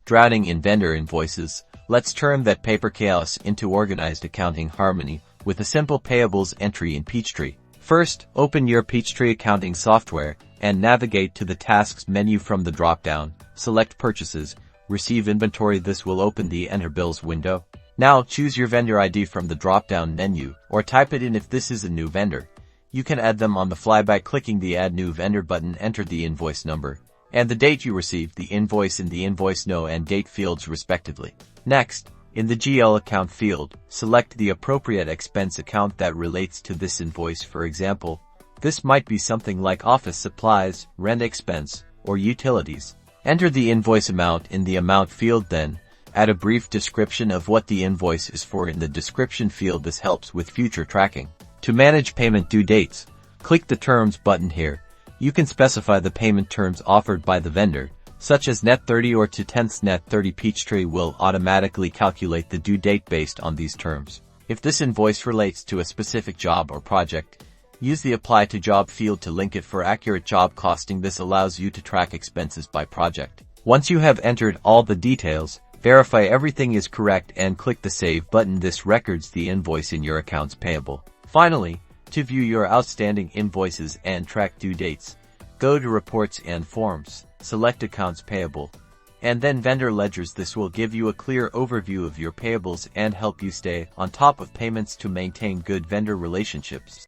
Drowning in vendor invoices? Let's turn that paper chaos into organized accounting harmony with a simple payables entry in Peachtree. First, open your Peachtree accounting software and navigate to the Tasks menu from the drop-down. Select Purchases, Receive Inventory. This will open the Enter Bills window. Now choose your vendor ID from the drop-down menu, or type it in if this is a new vendor. You can add them on the fly by clicking the Add New Vendor button. Enter the invoice number and the date you received the invoice in the invoice no and date fields respectively. Next, in the GL account field, select the appropriate expense account that relates to this invoice. For example, this might be something like office supplies, rent expense, or utilities. Enter the invoice amount in the amount field, then add a brief description of what the invoice is for in the description field. This helps with future tracking. To manage payment due dates, click the Terms button here. You can specify the payment terms offered by the vendor, such as net 30 or to 10th net 30. Peachtree will automatically calculate the due date based on these terms. If this invoice relates to a specific job or project, use the Apply to Job field to link it for accurate job costing. This allows you to track expenses by project. Once you have entered all the details, verify everything is correct and click the Save button. This records the invoice in your accounts payable. Finally, to view your outstanding invoices and track due dates, go to Reports and Forms, select Accounts Payable, and then Vendor Ledgers. This will give you a clear overview of your payables and help you stay on top of payments to maintain good vendor relationships.